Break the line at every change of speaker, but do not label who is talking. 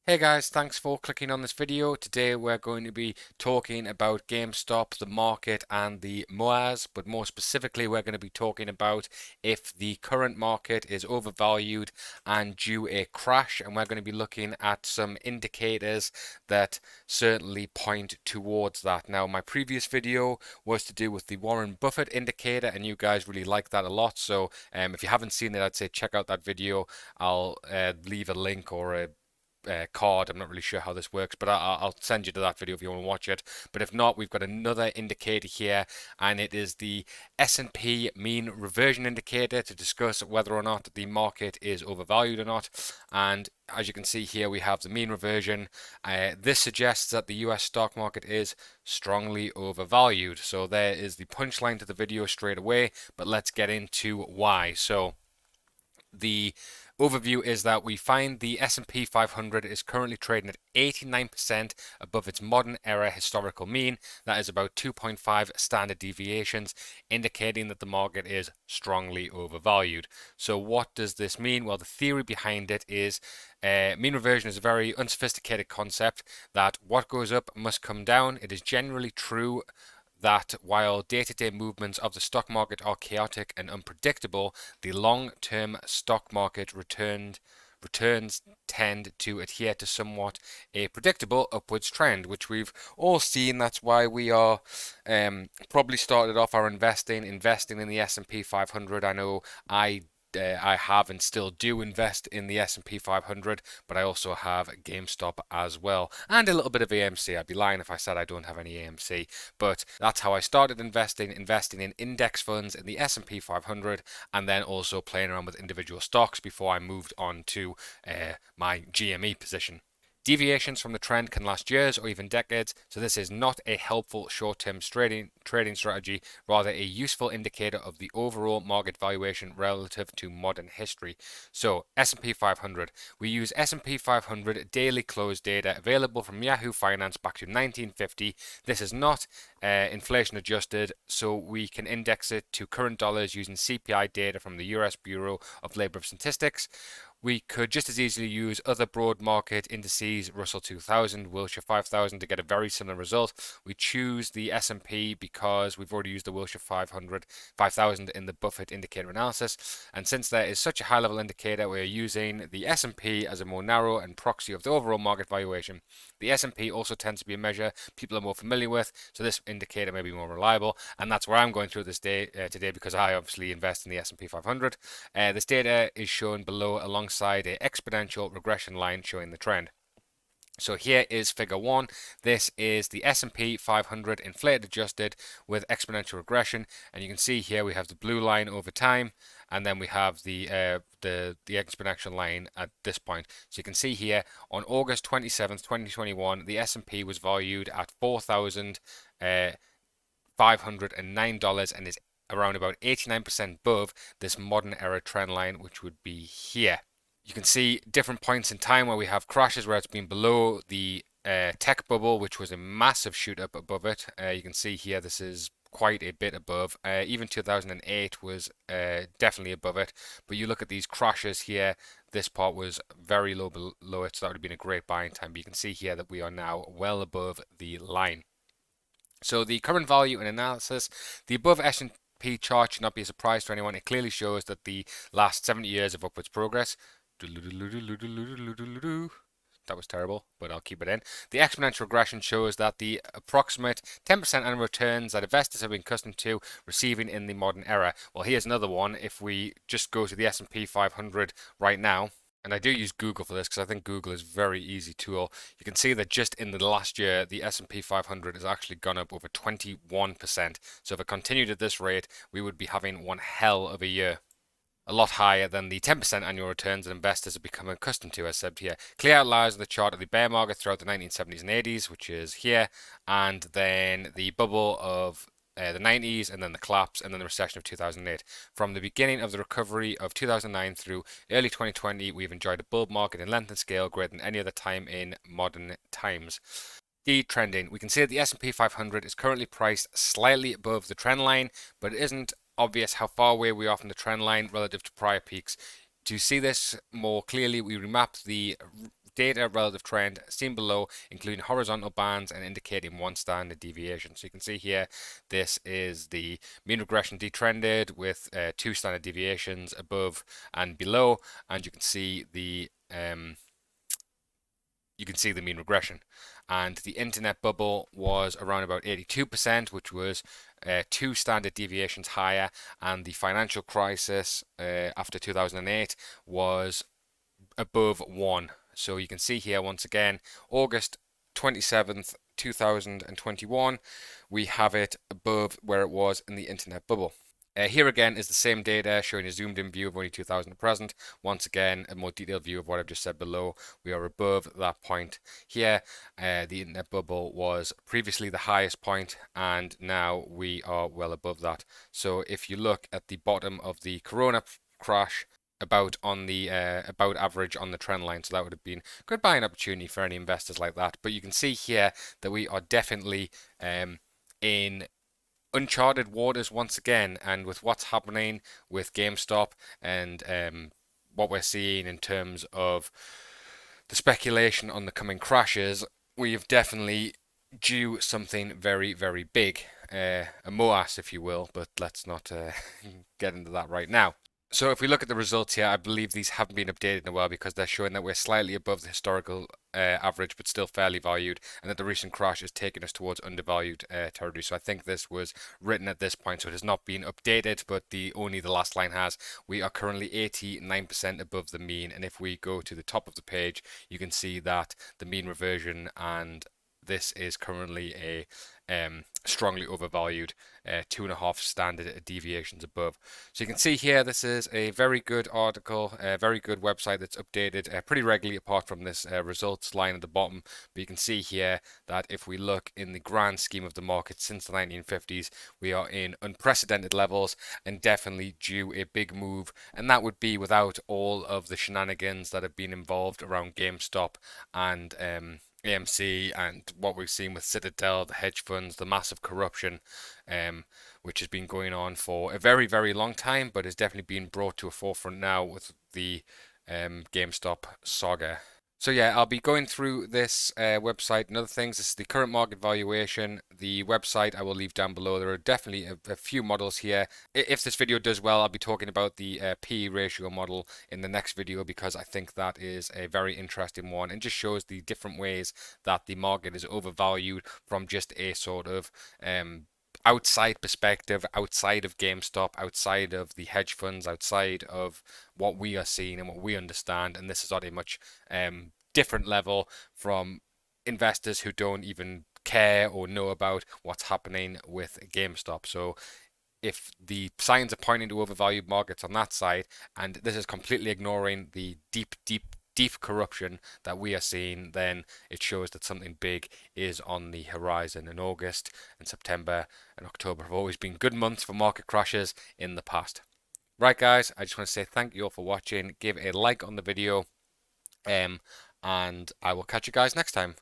Hey guys, thanks for clicking on this video. Today we're going to be talking about GameStop, the market and the MOAs, but more specifically we're going to be talking about if the current market is overvalued and due a crash, and we're going to be looking at some indicators that certainly point towards that. Now, my previous video was to do with the Warren Buffett indicator and you guys really liked that a lot, so if you haven't seen it, I'd say check out that video. I'll leave a link or a card. I'm not really sure how this works, but I'll send you to that video if you want to watch it. But if not, we've got another indicator here, and it is the S&P mean reversion indicator to discuss whether or not the market is overvalued or not. And as you can see here, we have the mean reversion. This suggests that the US stock market is strongly overvalued. So there is the punchline to the video straight away, but let's get into why. So the overview is that we find the S&P 500 is currently trading at 89% above its modern era historical mean. That is about 2.5 standard deviations, indicating that the market is strongly overvalued. So what does this mean? Well, the theory behind it is mean reversion is a very unsophisticated concept that what goes up must come down. It is generally true that while day-to-day movements of the stock market are chaotic and unpredictable, the long-term stock market returns tend to adhere to somewhat a predictable upwards trend, which we've all seen. That's why we are probably started off our investing in the S&P 500. I know I have and still do invest in the S&P 500, but I also have GameStop as well, and a little bit of AMC. I'd be lying if I said I don't have any AMC, but that's how I started investing in index funds in the S&P 500, and then also playing around with individual stocks before I moved on to my GME position. Deviations from the trend can last years or even decades, so this is not a helpful short-term trading strategy, rather a useful indicator of the overall market valuation relative to modern history. So S&P 500, we use S&P 500 daily close data available from Yahoo Finance back to 1950. This is not inflation adjusted, so we can index it to current dollars using CPI data from the US Bureau of Labor Statistics. We could just as easily use other broad market indices, Russell 2000, Wilshire 5000, to get a very similar result. We choose the S&P because we've already used the Wilshire 5000 in the Buffett indicator analysis. And since there is such a high level indicator, we're using the S&P as a more narrow and proxy of the overall market valuation. The S&P also tends to be a measure people are more familiar with, so this indicator may be more reliable. And that's where I'm going through this today because I obviously invest in the S&P 500. This data is shown below alongside an exponential regression line showing the trend. So here is figure 1. This is the S&P 500 inflated adjusted with exponential regression, and you can see here we have the blue line over time, and then we have the exponential line at this point. So you can see here on August 27th, 2021, the S&P was valued at $4,509 and is around about 89% above this modern era trend line, which would be here. You can see different points in time where we have crashes where it's been below the tech bubble, which was a massive shoot up above it. You can see here this is quite a bit above. Even 2008 was definitely above it. But you look at these crashes here, this part was very low below it, so that would have been a great buying time. But you can see here that we are now well above the line. So the current value in analysis, the above S&P chart should not be a surprise to anyone. It clearly shows that the last 70 years of upwards progress. That was terrible, but I'll keep it in. The exponential regression shows that the approximate 10% annual returns that investors have been accustomed to receiving in the modern era. Well, here's another one. If we just go to the S&P 500 right now, and I do use Google for this because I think Google is a very easy tool. You can see that just in the last year, the S&P 500 has actually gone up over 21%. So if it continued at this rate, we would be having one hell of a year. A lot higher than the 10% annual returns that investors have become accustomed to, as said here. Clear outliers on the chart of the bear market throughout the 1970s and 80s, which is here, and then the bubble of the 90s, and then the collapse, and then the recession of 2008. From the beginning of the recovery of 2009 through early 2020, we've enjoyed a bull market in length and scale greater than any other time in modern times. The trending. We can see that the S&P 500 is currently priced slightly above the trend line, but it isn't obvious how far away we are from the trend line relative to prior peaks. To see this more clearly, we remap the data relative trend seen below, including horizontal bands and indicating one standard deviation. So you can see here, this is the mean regression detrended with two standard deviations above and below, and you can see the mean regression. And the internet bubble was around about 82%, which was two standard deviations higher, and the financial crisis after 2008 was above 1. So you can see here once again, August 27th, 2021, we have it above where it was in the internet bubble. Here again is the same data showing a zoomed in view of only 2000 at present. Once again, a more detailed view of what I've just said below. We are above that point here. The internet bubble was previously the highest point, and now we are well above that. So if you look at the bottom of the corona crash, about on the about average on the trend line, so that would have been good buying opportunity for any investors like that. But you can see here that we are definitely in uncharted waters once again, and with what's happening with GameStop and what we're seeing in terms of the speculation on the coming crashes, we've definitely due something very, very big, a MOAS, if you will, but let's not get into that right now. So if we look at the results here, I believe these haven't been updated in a while because they're showing that we're slightly above the historical average, but still fairly valued, and that the recent crash is taking us towards undervalued territory. So I think this was written at this point, so it has not been updated, but only the last line has. We are currently 89% above the mean, and if we go to the top of the page, you can see that the mean reversion, and this is currently a strongly overvalued, 2.5 standard deviations above. So you can see here, this is a very good article, a very good website that's updated pretty regularly, apart from this results line at the bottom. But you can see here that if we look in the grand scheme of the market since the 1950s, we are in unprecedented levels and definitely due a big move. And that would be without all of the shenanigans that have been involved around GameStop and AMC, and what we've seen with Citadel, the hedge funds, the massive corruption, which has been going on for a very, very long time, but is definitely being brought to a forefront now with the GameStop saga. So yeah, I'll be going through this website and other things. This is the current market valuation. The website I will leave down below. There are definitely a few models here. If this video does well, I'll be talking about the P ratio model in the next video, because I think that is a very interesting one and just shows the different ways that the market is overvalued from just a sort of outside perspective, outside of GameStop, outside of the hedge funds, outside of what we are seeing and what we understand. And this is at a much different level from investors who don't even care or know about what's happening with GameStop. So if the signs are pointing to overvalued markets on that side, and this is completely ignoring the deep corruption that we are seeing, then it shows that something big is on the horizon. And August and September and October have always been good months for market crashes in the past. Right, guys, I just want to say thank you all for watching. Give a like on the video, and I will catch you guys next time.